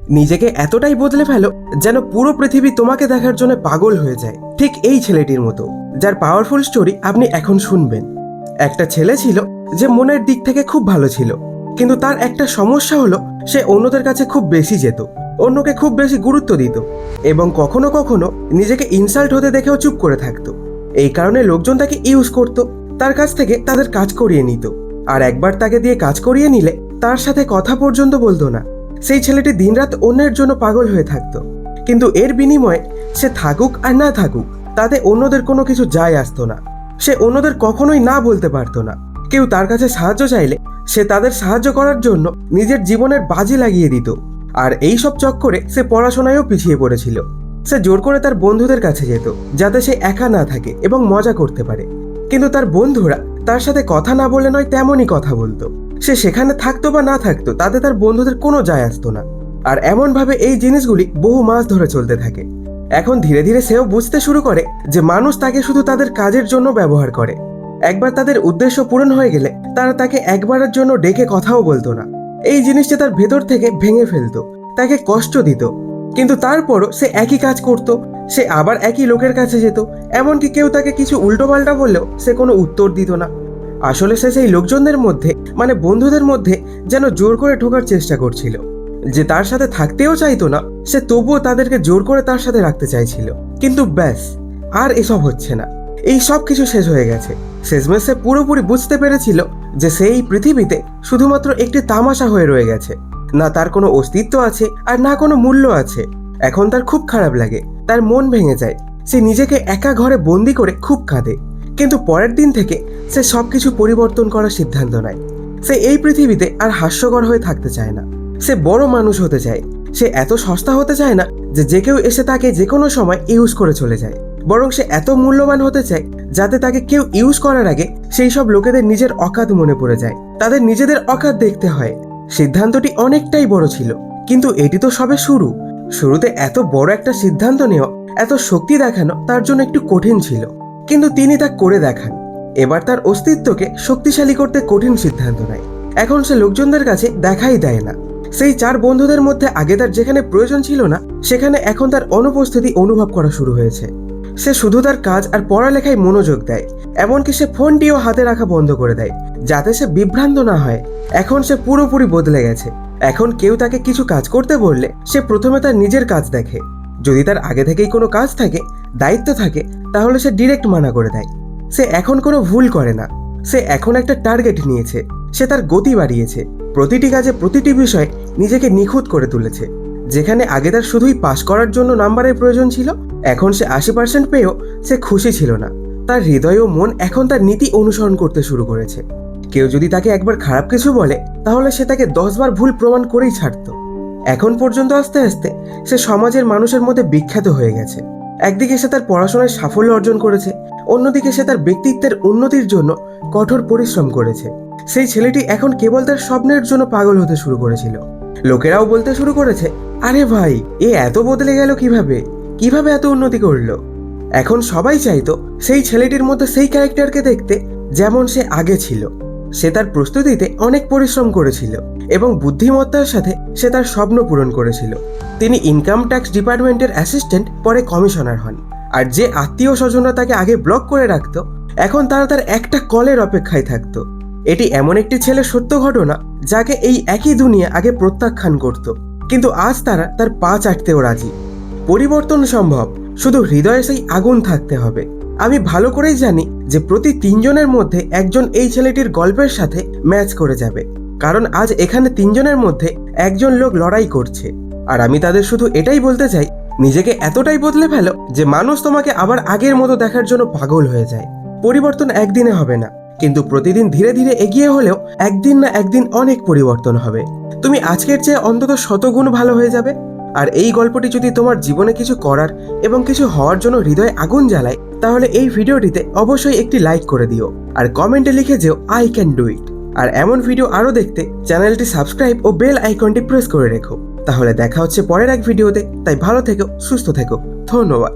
নিজেকে এতটাই বদলে ফেলো যেন পুরো পৃথিবী তোমাকে দেখার জন্য পাগল হয়ে যায়, ঠিক এই ছেলেটির মতো, যার পাওয়ারফুল স্টোরি আপনি এখন শুনবেন। একটা ছেলে ছিল যে মনের দিক থেকে খুব ভালো ছিল, কিন্তু তার একটা সমস্যা হলো সে অন্যদের কাছে খুব বেশি যেত, অন্যকে খুব বেশি গুরুত্ব দিত এবং কখনো কখনো নিজেকে ইনসাল্ট হতে দেখেও চুপ করে থাকতো। এই কারণে লোকজন তাকে ইউজ করত, তার কাছ থেকে তাদের কাজ করিয়ে নিত, আর একবার তাকে দিয়ে কাজ করিয়ে নিলে তার সাথে কথা পর্যন্ত বলতো না। সেই ছেলেটি দিনরাত অন্যের জন্য পাগল হয়ে থাকতো, কিন্তু এর বিনিময়ে সে থাকুক আর না থাকুক তাতে অন্যদের কোনো কিছু যায় আসতো না। সে অন্যদের কখনোই না বলতে পারতো না। কেউ তার কাছে সাহায্য চাইলে সে তাদের সাহায্য করার জন্য নিজের জীবনের বাজি লাগিয়ে দিত। আর এই সব চক্করে সে পড়াশোনায়ও পিছিয়ে পড়েছিল। সে জোর করে তার বন্ধুদের কাছে যেত যাতে সে একা না থাকে এবং মজা করতে পারে, কিন্তু তার বন্ধুরা তার সাথে কথা না বলে নয় তেমনই কথা বলতো। সে সেখানে থাকতো বা না থাকতো তাতে তার বন্ধুদের কোনো যায় আসতো না। আর এমনভাবে এই জিনিসগুলি বহু মাস ধরে চলতে থাকে। এখন ধীরে ধীরে সেও বুঝতে শুরু করে যে মানুষ তাকে শুধু তাদের কাজের জন্য ব্যবহার করে। একবার তাদের উদ্দেশ্য পূরণ হয়ে গেলে তারা তাকে একবারের জন্য ডেকে কথাও বলতো না। এই জিনিসটা তার ভেতর থেকে ভেঙে ফেলতো, তাকে কষ্ট দিত। কিন্তু তারপরও সে একই কাজ করত, সে আবার একই লোকের কাছে যেত, এমনকি কেউ তাকে কিছু উল্টোপাল্টা বললেও সে কোনো উত্তর দিত না। আসলে সে সেই লোকজনদের মধ্যে, মানে বন্ধুদের মধ্যে যেন জোর করে ঢোকার চেষ্টা করছিল। যে তার সাথে থাকতেও চাইতো না, সে তবুও তাদেরকে জোর করে তার সাথে রাখতে চাইছিল। কিন্তু ব্যাস, আর এসব হচ্ছে না। এই সব কিছু শেষ হয়ে গেছে। শেষমেশ সে পুরোপুরি বুঝতে পেরেছিল যে সে এই পৃথিবীতে শুধুমাত্র একটি তামাশা হয়ে রয়ে গেছে। না তার কোনো অস্তিত্ব আছে আর না কোনো মূল্য আছে। এখন তার খুব খারাপ লাগে, তার মন ভেঙে যায়। সে নিজেকে একা ঘরে বন্দি করে খুব কাঁদে। কিন্তু পরের দিন থেকে সে সবকিছু পরিবর্তন করার সিদ্ধান্ত নেয়। সে এই পৃথিবীতে আর হাস্যকর হয়ে থাকতে চায় না। সে বড় মানুষ হতে চায়। সে এত সস্তা হতে চায় না যে কেউ এসে তাকে যে কোনো সময় ইউজ করে চলে যায়, বরং সে এত মূল্যবান হতে চায় যাতে তাকে কেউ ইউজ করার আগে সেই সব লোকেদের নিজের অকাত মনে পড়ে যায়, তাদের নিজেদের অকাত দেখতে হয়। সিদ্ধান্তটি অনেকটাই বড় ছিল, কিন্তু এটি তো সবে শুরু। শুরুতে এত বড় একটা সিদ্ধান্ত নেওয়া, এত শক্তি দেখানো তার জন্য একটু কঠিন ছিল, কিন্তু তিনি তা করে দেখান। এবার তার অস্তিত্বকে শক্তিশালী করতে কঠিন সিদ্ধান্ত নেয়। এখন সে লোকজনদের কাছে দেখাই দেয় না। সেই 4 বন্ধুদের মধ্যে আগে তার যেখানে প্রয়োজন ছিল না, সেখানে এখন তার অনুপস্থিতি অনুভব করা শুরু হয়েছে। সে শুধু তার কাজ আর পড়ালেখায় মনোযোগ দেয়, এমনকি সে ফোনটিও হাতে রাখা বন্ধ করে দেয় যাতে সে বিভ্রান্ত না হয়। এখন সে পুরোপুরি বদলে গেছে। এখন কেউ তাকে কিছু কাজ করতে বললে সে প্রথমে তার নিজের কাজ দেখে। যদি তার আগে থেকেই কোনো কাজ থাকে, দায়িত্ব থাকে, তাহলে সে ডিরেক্ট মানা করে দেয়। সে এখন কোনো ভুল করে না। সে এখন একটা টার্গেট নিয়েছে। সে তার গতি বাড়িয়েছে। প্রতিটি কাজে, প্রতিটি বিষয়ে নিজেকে নিখুঁত করে তুলেছে। যেখানে আগে তার শুধুই পাস করার জন্য নাম্বারের প্রয়োজন ছিল, এখন সে 80% পেয়েও সে খুশি ছিল না। তার হৃদয় ও মন এখন তার নীতি অনুসরণ করতে শুরু করেছে। কেউ যদি তাকে একবার খারাপ কিছু বলে, তাহলে সে তাকে 10 বার ভুল প্রমাণ করেই ছাড়ত। এখন পর্যন্ত আস্তে আস্তে সে সমাজের মানুষের মধ্যে বিখ্যাত হয়ে গেছে। একদিকে সে তার পড়াশোনায় সাফল্য অর্জন করেছে, অন্যদিকে সে তার ব্যক্তিত্বের উন্নতির জন্য কঠোর পরিশ্রম করেছে। সেই ছেলেটি এখন কেবল তার স্বপ্নের জন্য পাগল হতে শুরু করেছিল। লোকেরাও বলতে শুরু করেছে, আরে ভাই, এ এত বদলে গেল কিভাবে, কিভাবে এত উন্নতি করলো। এখন সবাই চাইতো সেই ছেলেটির মধ্যে সেই ক্যারেক্টারকে দেখতে যেমন সে আগে ছিল। সে তার প্রস্তুতিতে অনেক পরিশ্রম করেছিল এবং বুদ্ধিমত্তার সাথে সে তার স্বপ্ন পূরণ করেছিল। তিনি ইনকাম ট্যাক্স ডিপার্টমেন্টের অ্যাসিস্ট্যান্ট, পরে কমিশনার হন। আর যে আত্মীয় স্বজনরা তাকে আগে ব্লক করে রাখতো, এখন তারা তার একটা কলের অপেক্ষায় থাকতো। এটি এমন একটি ছেলের সত্য ঘটনা যাকে এই একই দুনিয়া আগে প্রত্যাখ্যান করত, কিন্তু আজ তারা তার পা চাটতেও রাজি। পরিবর্তন সম্ভব, শুধু হৃদয়ে সেই আগুন থাকতে হবে। আমি ভালো করেই জানি যে প্রতি 3 জনের মধ্যে একজন এই ছেলেটির গল্পের সাথে ম্যাচ করে যাবে, কারণ আজ এখানে 3 জনের মধ্যে একজন লোক লড়াই করছে। আর আমি তাদের শুধু এটাই বলতে চাই, নিজেকে এতটাই বদলে ফেলো যে মানুষ তোমাকে আবার আগের মতো দেখার জন্য পাগল হয়ে যায়। পরিবর্তন একদিনে হবে না, কিন্তু প্রতিদিন ধীরে ধীরে এগিয়ে হলেও একদিন না একদিন অনেক পরিবর্তন হবে। তুমি আজকের চেয়ে অন্তত 100 গুণ ভালো হয়ে যাবে। আর এই গল্পটি যদি তোমার জীবনে কিছু করার এবং কিছু হওয়ার জন্য হৃদয়ে আগুন জ্বালায়, তাহলে এই ভিডিওটিতে অবশ্যই একটি লাইক করে দিও আর কমেন্টে লিখে যেও আই ক্যান ডু ইট। আর এমন ভিডিও আরও দেখতে চ্যানেলটি সাবস্ক্রাইব ও বেল আইকনটি প্রেস করে রেখো। তাহলে দেখা হচ্ছে পরের এক ভিডিওতে। তাই ভালো থেকো, সুস্থ থেকো, ধন্যবাদ।